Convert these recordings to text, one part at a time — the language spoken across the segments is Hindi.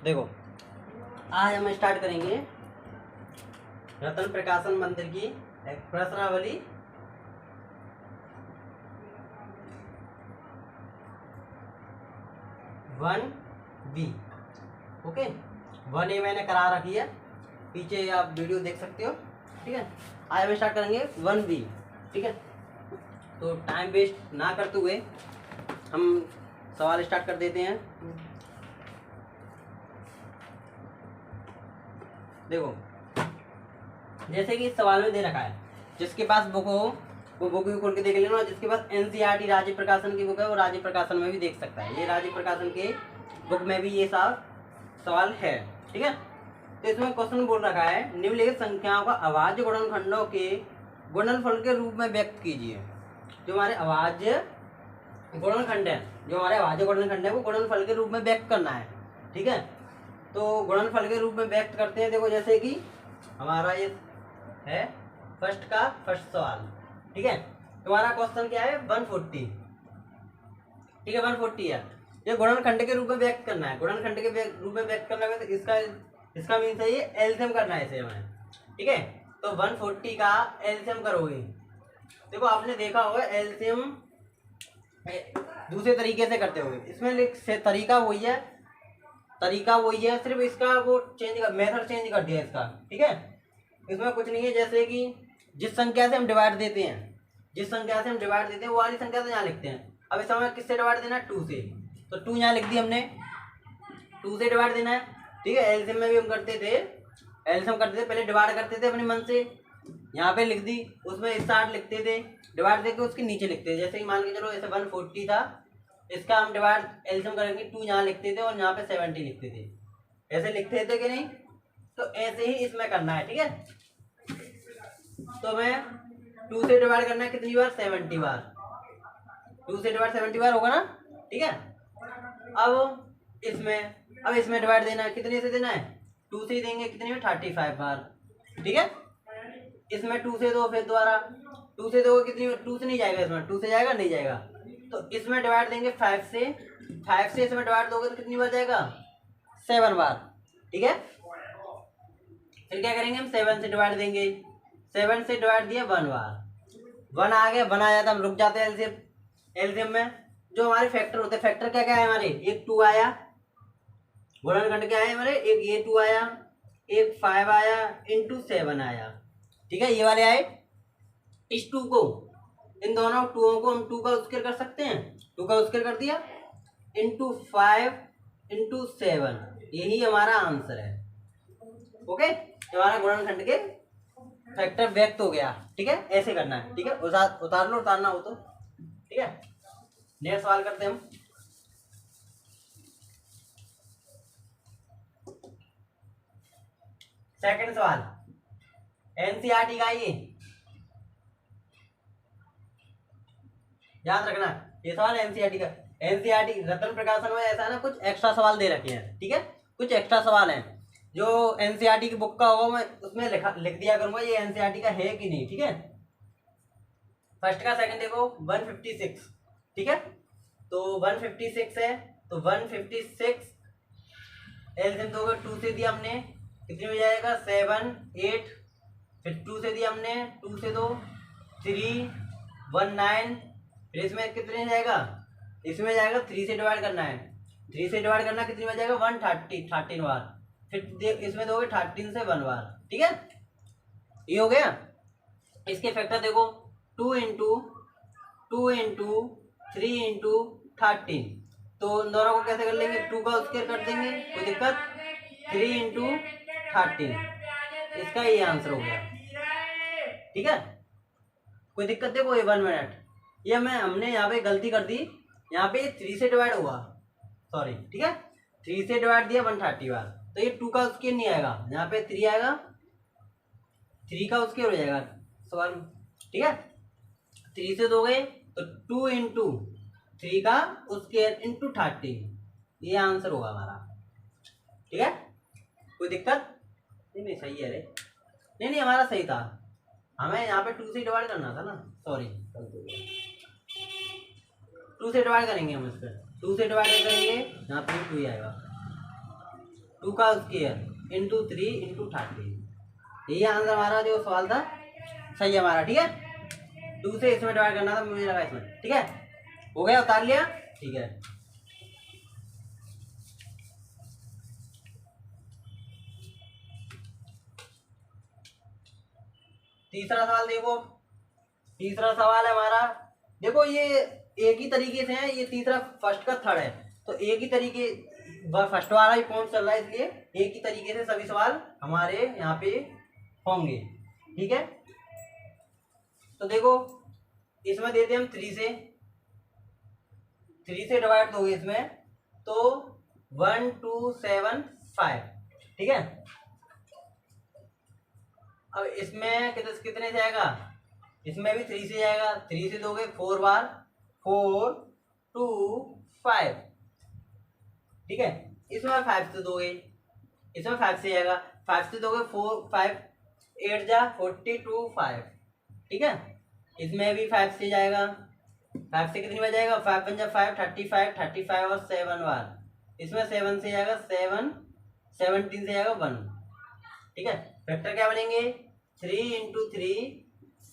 देखो, आज हम स्टार्ट करेंगे रतन प्रकाशन मंदिर की एक प्रश्नावली। One B. ओके, 1A मैंने करा रखी है, पीछे आप वीडियो देख सकते हो। ठीक है, आज हम स्टार्ट करेंगे 1B। ठीक है, तो टाइम वेस्ट ना करते हुए हम सवाल स्टार्ट कर देते हैं। देखो, जैसे कि इस सवाल में दे रखा है, जिसके पास बुक हो वो बुक भी खोल के देख लेना, और जिसके पास NCERT राज्य प्रकाशन की बुक है वो राज्य प्रकाशन में भी देख सकता है। ये राज्य प्रकाशन के बुक में भी ये सब सवाल है। ठीक है, तो इसमें क्वेश्चन बोल रखा है, निम्नलिखित संख्याओं का अभाज्य गुणनखंडों के गुणनफल के रूप में व्यक्त कीजिए। जो हमारे अभाज्य गुणनखंड है, वो गुणनफल के रूप में व्यक्त करना है। ठीक है, तो गुणनफल के रूप में व्यक्त करते हैं। देखो, जैसे कि हमारा ये है फर्स्ट सवाल। ठीक है, तुम्हारा क्वेश्चन क्या है 140। ठीक है, 140 है। ये गुणनखंड के रूप में व्यक्त करना है। गुणनखंड के रूप में व्यक्त करना है तो इसका मीन्स है ये एलसीएम करना है इसे हमें। ठीक है, तो 140 का एलसीएम करोगे। देखो, आपने देखा होगा एलसीएम दूसरे तरीके से करते हुए, इसमें तरीका वही है, सिर्फ इसका वो मेथड चेंज कर दिया इसका। ठीक है, इसमें कुछ नहीं है। जैसे कि जिस संख्या से हम डिवाइड देते हैं वो वाली संख्या से यहाँ लिखते हैं। अब इस समय किससे डिवाइड देना है? 2 से। तो 2 यहाँ लिख दी हमने, 2 से डिवाइड देना है। ठीक है, एलसीएम में भी हम करते थे, पहले डिवाइड करते थे अपने मन से, यहाँ पे लिख दी, उसमें 60 लिखते थे, डिवाइड देके उसके नीचे लिखते थे। जैसे कि मान के चलो ऐसे 140 था, इसका हम डिवाइड एलसीएम करेंगे, 2 यहाँ लिखते थे और यहाँ पे 70 लिखते थे। ऐसे लिखते थे कि नहीं? तो ऐसे ही इसमें करना है। ठीक है, तो मैं 2 से डिवाइड करना है कितनी बार? 70 बार। 2 से डिवाइड 70 बार होगा ना। ठीक है, अब इसमें डिवाइड देना है, कितने से देना है? 2 से ही देंगे, कितने में? 35 बार। ठीक है, इसमें 2 से दो, फिर दोबारा 2 से दो, कितनी? 2 से नहीं जाएगा, इसमें 2 से जाएगा नहीं जाएगा, तो इसमें डिवाइड देंगे 5 से इसमें डिवाइड दोगे तो कितनी बार जाएगा? 7 बार। ठीक है, फिर क्या करेंगे हम? 7 से डिवाइड देंगे, 7 से डिवाइड दिया 1 बार। 1 आ गया, 1 आ जाता, हम रुक जाते हैं एलसीएम में। जो हमारे फैक्टर होते हैं, फैक्टर क्या क्या है हमारे? एक 2 आया, गुणनखंड क्या है हमारे? एक ये 2 आया, एक 5 आया, इंटू 7 आया। ठीक है, ये वाले आए। इस 2 को, इन दोनों 2 को हम 2 का स्क्वायर कर सकते हैं, 2 का स्क्वायर कर दिया, इंटू 5 इंटू 7, यही हमारा आंसर है। ओके, हमारा गुणनखंड के फैक्टर व्यक्त हो गया। ठीक है, ऐसे करना है। ठीक है, उतार लो, उतारना हो तो। ठीक है, नेक्स्ट सवाल करते हैं हम। सेकंड सवाल एनसीईआरटी का, ये याद रखना, ये सवाल एनसीईआरटी का। एनसीईआरटी रतन प्रकाशन में ऐसा है ना, कुछ एक्स्ट्रा सवाल दे रखे हैं। ठीक है, कुछ एक्स्ट्रा सवाल हैं जो एनसीईआरटी की बुक का होगा, मैं उसमें लिख दिया करूंगा ये एनसीईआरटी का है कि नहीं। ठीक है, फर्स्ट का सेकंड देखो 156। ठीक है, तो 156 है, तो 156 एलसीएम दोगे, 2 से दिया हमने, कितने में जाएगा? 7 8, फिर 2 से दिया हमने, 2 से 2 3 1 9, फिर इसमें कितने जाएगा? इसमें जाएगा 3 से डिवाइड करना है, 3 से डिवाइड करना कितनी बार जाएगा? 13 बार। फिर इसमें दोगे 13 से 1 बार। ठीक है, ये हो गया। इसके फैक्टर देखो, 2 इंटू 3 इंटू 13, तो इन दोनों को कैसे कर लेंगे? 2 का स्क्वायर कर देंगे, कोई दिक्कत? 3 इंटू 13, इसका ये आंसर हो गया। ठीक है, कोई दिक्कत? देखो, ये 1 मिनट, ये हमने यहाँ पे गलती कर दी, यहाँ पे 3 से डिवाइड हुआ, सॉरी। ठीक है, 3 से डिवाइड दिया 130 बार, तो ये 2 का स्क्वायर नहीं आएगा, यहाँ पे 3 आएगा, 3 का स्क्वायर हो जाएगा सवाल में। ठीक है, 3 से दोगे तो 2 इंटू 3 का स्क्वायर इंटू 13, ये आंसर होगा हमारा। ठीक है, कोई दिक्कत? नहीं, सही है रे, नहीं हमारा सही था, हमें यहाँ पे 2 से डिवाइड करना था ना, सॉरी। 2 से डिवाइड करेंगे हम, इस पर 2 से डिवाइड करेंगे, यहाँ पे 2 ही आएगा। 2 का स्क्वायर इंटू 3 इंटू 30। यही आंसर हमारा जो सवाल था सही है हमारा। ठीक है, 2 से इसमें डिवाइड करना था, मुझे लगा इसमें। ठीक है, हो गया, उतार लिया। ठीक है, तीसरा सवाल देखो। तीसरा सवाल है हमारा, देखो ये एक ही तरीके से है, ये तीसरा फर्स्ट का थर्ड है, तो एक ही तरीके, फर्स्ट वाला ही पॉइंट चल रहा है, इसलिए एक ही तरीके से सभी सवाल हमारे यहाँ पे होंगे। ठीक है, तो देखो इसमें देते हम 3 से, 3 से डिवाइड दोगे इसमें तो 1 2 7 5। ठीक है, अब इसमें कितने से आएगा, इसमें भी 3 से जाएगा, 3 से दोगे 4 बार 4 2 5। ठीक है, इसमें 5 से दोगे, इसमें 5 से जाएगा, 5 से दोगे 4 5 8 जा 42 5। ठीक है, इसमें भी 5 से जाएगा, 5 से कितनी बार जाएगा, 5 5 जा 5 35 35 और 7 बार, इसमें 7 से जाएगा 7 17 से जाएगा 1। ठीक है, फैक्टर क्या बनेंगे, 3 इंटू 3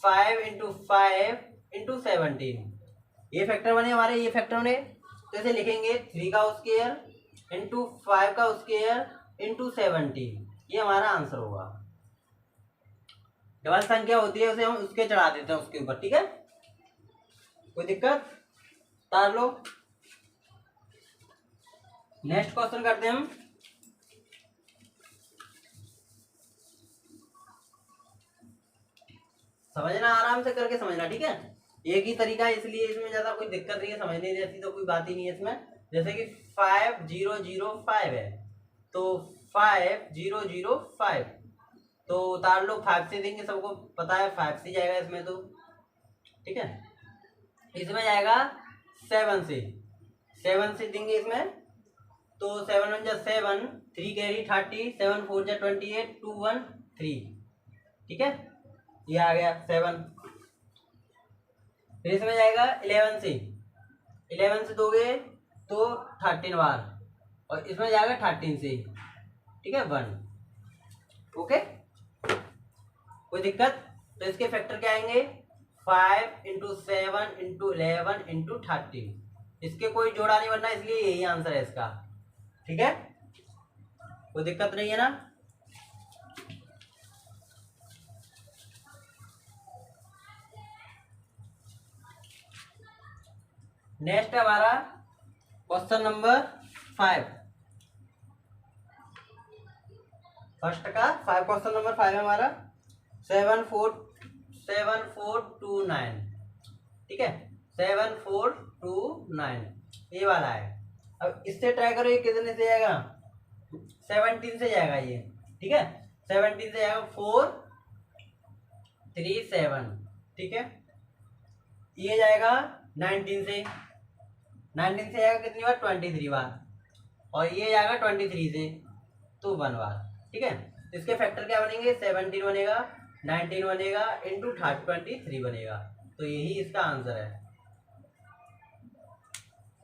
5 इंटू 5 इंटू 17, ये फैक्टर बने हमारे, ये फैक्टर बने। तो इसे लिखेंगे 3 का स्क्वायर इंटू 5 का स्क्वायर इंटू 17, ये हमारा आंसर होगा। डबल संख्या होती है उसे हम उसके चढ़ा देते हैं उसके ऊपर। ठीक है, कोई दिक्कत, उतार लो। नेक्स्ट क्वेश्चन करते हैं हम। समझना, आराम से करके समझना। ठीक है, एक ही तरीका है, इसलिए इसमें ज्यादा कोई दिक्कत नहीं है, समझने जैसी तो कोई बात ही नहीं है इसमें। जैसे कि 5005 है, तो 5005, तो उतार लो, 5 से देंगे, सबको पता है 5 से जाएगा इसमें तो। ठीक है, इसमें जाएगा 7 से, 7 से देंगे इसमें तो 7 1 जा 7 3 कैरी 30 7 4 जा 28 2 1 3। ठीक है, ये आ गया 7। फिर इसमें जाएगा 11 से, 11 से दोगे तो 13 बार, और इसमें जाएगा 13 से। ठीक है, 1। ओके, कोई दिक्कत, तो इसके फैक्टर क्या आएंगे, 5 इंटू 7 इंटू 11 इंटू 13, इसके कोई जोड़ा नहीं बनना, इसलिए यही आंसर है इसका। ठीक है, कोई दिक्कत नहीं है ना। नेक्स्ट है हमारा क्वेश्चन नंबर 5, फर्स्ट का 5, क्वेश्चन नंबर 5 है हमारा 7429। ठीक है, 7429 ये वाला है। अब इससे ट्राई करो, ये कितने से जाएगा, 17 से जाएगा ये। ठीक है, 17 से जाएगा 4 3 7। ठीक है, ये जाएगा 19 से, 19 से जाएगा कितनी बार, 23 बार, और ये जाएगा 23 से तो 1 बार। ठीक है, इसके फैक्टर क्या बनेंगे, 17 बनेगा 19 बनेगा इंटू 23 बनेगा, तो यही इसका आंसर है।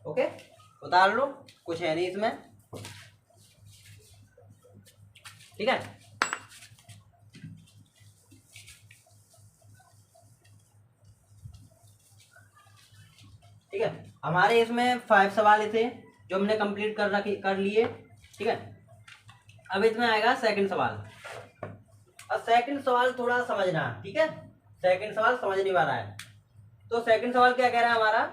ओके, उतार लो, कुछ है नहीं इसमें। ठीक है, ठीक है, हमारे इसमें 5 सवाल थे जो हमने कंप्लीट कर लिए। ठीक है, अब इसमें आएगा सेकंड सवाल। अब सेकंड सवाल थोड़ा समझना। ठीक है, सेकंड सवाल समझने वाला है। तो सेकंड सवाल क्या कह रहा है हमारा,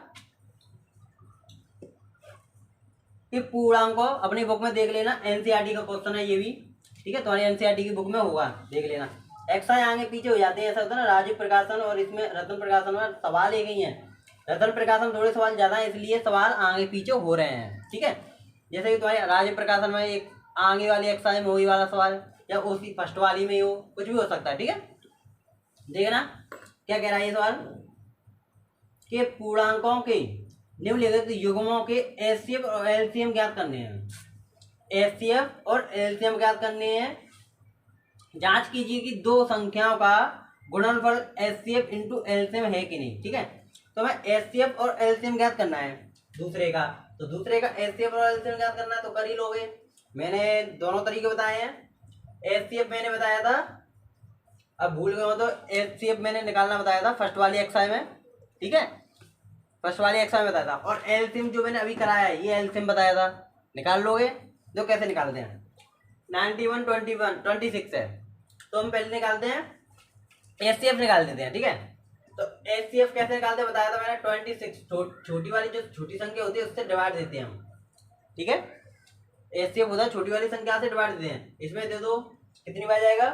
कि पूर्णांकों, अपनी बुक में देख लेना, एनसीईआरटी का क्वेश्चन है ये भी। ठीक है, तुम्हारी एनसीईआरटी की बुक में होगा, देख लेना। एक्साई आगे पीछे हो जाते हैं, ऐसा होता है ना। राजीव प्रकाशन और इसमें रतन प्रकाशन में सवाल एक ही है, रतन प्रकाशन थोड़े सवाल ज्यादा है, इसलिए सवाल आगे पीछे हो रहे हैं। ठीक है, जैसे कि तुम्हारे राजीव प्रकाशन में एक आगे वाली एक्साई में वही वाला सवाल, या उसी फर्स्ट वाली में हो, कुछ भी हो सकता है। ठीक है, देखना क्या कह रहा है ये सवाल, कि पूर्णांकों के निम्नलिखित युग्मों के एचसीएफ और एलसीएम ज्ञात करने हैं। एचसीएफ और एलसीएम ज्ञात करने हैं। जांच कीजिए कि दो संख्याओं का गुणनफल एचसीएफ इंटू एलसीएम है कि नहीं। ठीक है, तो हमें एचसीएफ और एलसीएम ज्ञात करना है दूसरे का, तो दूसरे का एचसीएफ और एलसीएम ज्ञात करना है, तो कर ही लोगे। मैंने दोनों तरीके बताए हैं। एचसीएफ मैंने बताया था, अब भूल गए हो तो एचसीएफ मैंने निकालना बताया था फर्स्ट वाली एक्सरसाइज में, ठीक है, फर्स्ट वाली एक्सरसाइज में बताया था। और एलसीएम जो मैंने अभी कराया है ये एलसीएम बताया था, निकाल लोगे। जो कैसे निकालते हैं, 91 21 26 है, तो हम पहले निकालते हैं एचसीएफ निकाल देते हैं, ठीक है। तो एचसीएफ कैसे निकालते हैं बताया था मैंने, 26 छोटी वाली जो छोटी संख्या होती है उससे डिवाइड देते हैं हम, ठीक है। एचसीएफ होता है छोटी वाली संख्या से डिवाइड देते हैं। इसमें दे दो कितनी बार जाएगा,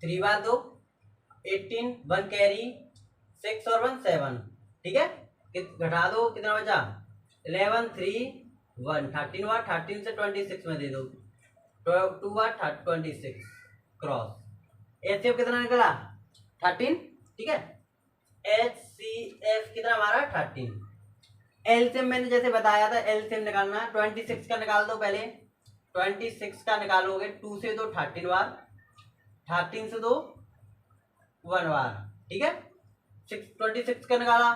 3 बार 2 18, 1 कैरी, 6 और 1 7, ठीक है। घटा दो कितना बचा, 11 3 1, 13 बार 13 से 26 में दे दो, 2 बार 26 क्रॉस। एचसीएफ कितना निकला 13, ठीक है। एचसीएफ कितना हमारा 13। एलसीएम मैंने जैसे बताया था, एलसीएम निकालना है 26 का निकाल दो पहले, 26 का निकालोगे 2 से 2 13 बार, 13 से 2 1 बार, ठीक है। 26 का निकाला,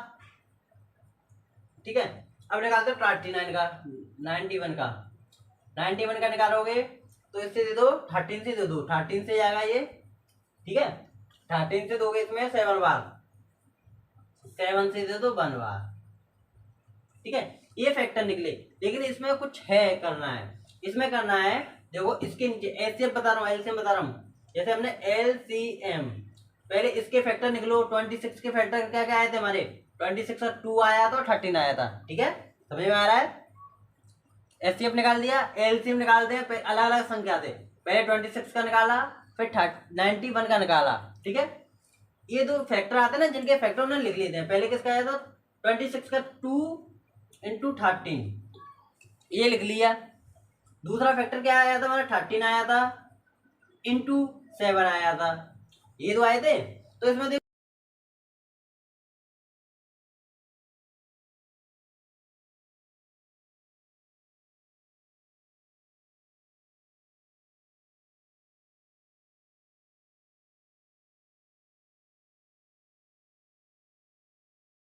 ठीक है। अब निकालते 39 का, 91 का, 91 का निकालोगे तो इससे दे दो 13 से दे दो, 13 से जाएगा ये, ठीक है। 13 से दोगे इसमें 7 बार, 7 से दे दो 1 बार, ठीक है। ये फैक्टर निकले, लेकिन इसमें कुछ है करना है, इसमें करना है, देखो इसके नीचे एलसीएम बता रहा हूँ, एलसीएम बता रहा हूँ। जैसे हमने एलसीएम पहले इसके फैक्टर निकलो, 26 के फैक्टर क्या क्या आए थे हमारे, 26 का 2 आया था, 13 आया था, ठीक है, समझ में आ रहा है। एचसीएफ निकाल दिया, एलसीएम निकालते हैं, अलग अलग संख्या थे, पहले 26 का निकाला, फिर 91 का निकाला, ठीक है। ये दो फैक्टर आते हैं ना जिनके फैक्टर उन्हें लिख लेते हैं। पहले किसका आया था 26 का 2 इंटू 13, ये लिख लिया। दूसरा फैक्टर क्या आया था हमारा, 13 आया था इंटू 7 आया था, ये दो आए थे। तो इसमें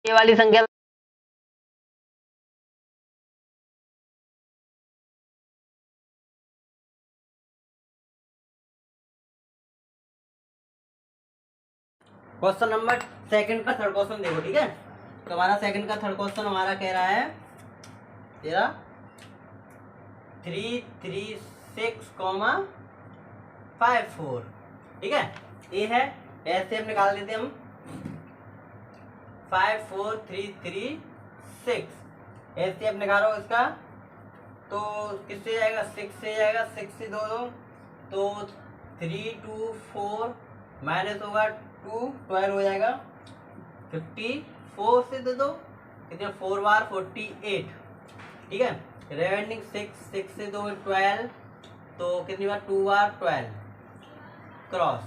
ये वाली संख्या, क्वेश्चन नंबर सेकंड का थर्ड क्वेश्चन देखो, ठीक है। तो हमारा सेकंड का थर्ड क्वेश्चन हमारा कह रहा है तेरा 336,54, ठीक है। ये है, ऐसे हम निकाल देते हम 54336, ऐसे अब निकालो इसका, तो किससे जाएगा 6 से जाएगा, 6 से दो दो तो 3 2 4 माइनस होगा 2 12 हो जाएगा, 54 से दे दो कितने 4 बार 48, ठीक है। रिमाइंडिंग 6 से दो 12, तो कितनी बार 2 बार 12 cross.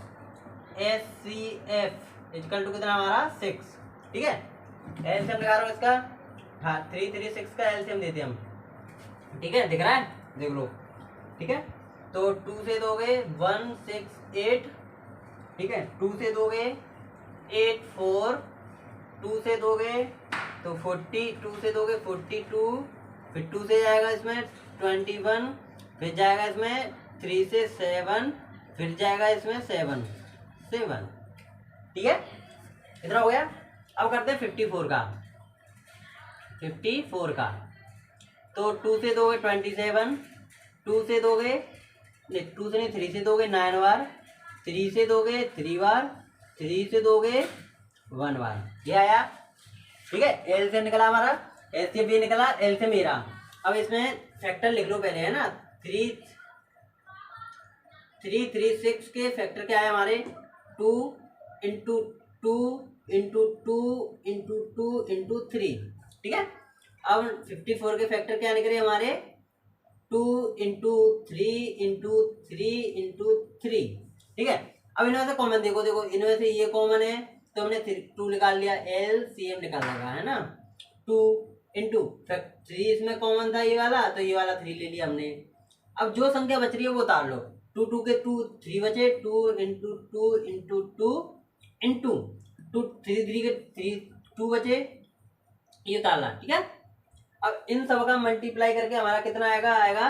S C F equal to कितना हमारा 6, ठीक है। एलसीएम लगा रहा हूँ इसका, 336 का एलसीएम देते हम, ठीक है, दिख रहा है, देख लो, ठीक है। तो 2 से दोगे 168, ठीक है, 2 से दोगे 84, 2 से दोगे तो 40, 2 से दोगे 42, फिर 2 से जाएगा इसमें 21, फिर जाएगा इसमें 3 से 7, फिर जाएगा इसमें 7, ठीक है, इतना हो गया। अब करते हैं 54 का, 54 का, तो 2 से दोगे 27, 2 से दोगे नहीं, 2 से नहीं 3 से दोगे 9 बार, 3 से दोगे 3 बार, 3 से दोगे 1 बार, ये आया, ठीक है। एलसीएम निकला हमारा, एलसीएम भी निकला, एलसीएम मेरा। अब इसमें फैक्टर लिख लो पहले, है ना, 336 के फैक्टर क्या है हमारे, 2 इंटू 2 इंटू 2 इंटू 2 इंटू 3, ठीक है। अब 54 के फैक्टर क्या निकले हमारे, 2 इंटू 3 इंटू 3 इंटू 3, ठीक है। अब इनमें से कॉमन देखो, देखो इनमें से ये कॉमन है तो हमने 2 निकाल लिया, एलसीएम निकाल लगा, है ना। 2 इंटू 3 इसमें कॉमन था ये वाला, तो ये वाला 3 ले लिया हमने। अब जो संख्या बच रही है वो उतार लो, 2 2 के 2 3 बचे, 2 इंटू 2 इंटू 2 इंटू 2 3 3 के 3 2 बचे, ये उतारना, ठीक है। अब इन सब का मल्टीप्लाई करके हमारा कितना आएगा, आएगा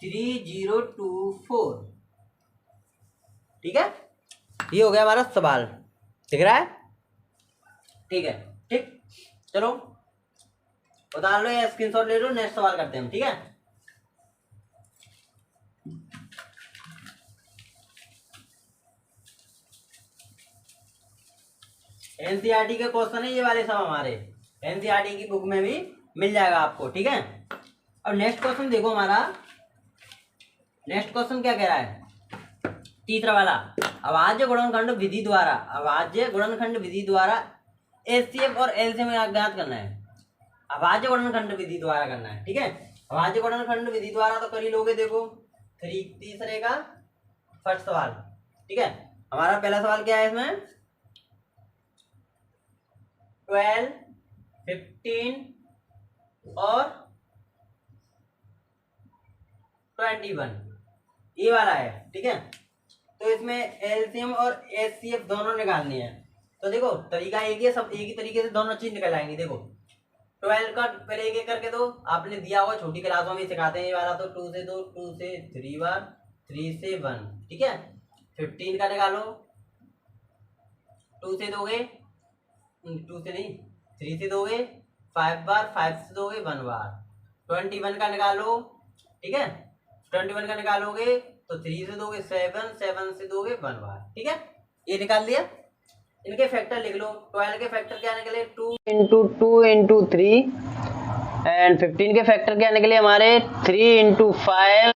3024। ठीक है, ये हो गया हमारा सवाल, दिख रहा है? ठीक है, ठीक, चलो उतार लो या स्क्रीनशॉट ले लो, नेक्स्ट सवाल करते हैं हम। ठीक है, एनसीईआरटी के क्वेश्चन है ये वाले सब, हमारे एनसीईआरटी की बुक में भी मिल जाएगा आपको। ठीक है, अब नेक्स्ट क्वेश्चन देखो हमारा, नेक्स्ट क्वेश्चन क्या कह रहा है, तीसरा वाला, अभाज्य गुणनखंड विधि द्वारा, अभाज्य गुणनखंड विधि द्वारा एचसीएफ और एलसीएम ज्ञात करना है। अभाज्य गुणनखंड विधि द्वारा करना है। ठीक है, अभाज्य गुणनखंड विधि द्वारा तो कर ही लोगे, देखो तीसरे का फर्स्ट सवाल। ठीक है, हमारा पहला सवाल क्या है इसमें, 12, 15 और 21, ये वाला है। ठीक है, तो इसमें एलसीएम और एचसीएफ दोनों निकालनी है। तो देखो तरीका एक ही, सब एक ही तरीके से दोनों चीज निकल आएंगी। देखो 12 का पहले एक एक करके दो, आपने दिया होगा छोटी क्लासों में सिखाते हैं ये वाला, तो 2 से 2, 2 से 3 बार, 3 से 1। ठीक है, 15 का निकालो, 2 से दोगे, 2 से नहीं 3 से दोगे, 5 बार, 5 से दोगे 1 बार। 21 का निकालो, ठीक है, 21 का निकालोगे तो 3 से दोगे 7, 7 से दोगे 1 बार। ठीक है, ये निकाल लिया। इनके फैक्टर लिख लो, 12 के फैक्टर क्या निकले, 2 इंटू 2 इंटू 3, एंड 15 के फैक्टर क्या निकले हमारे, 3 इंटू 5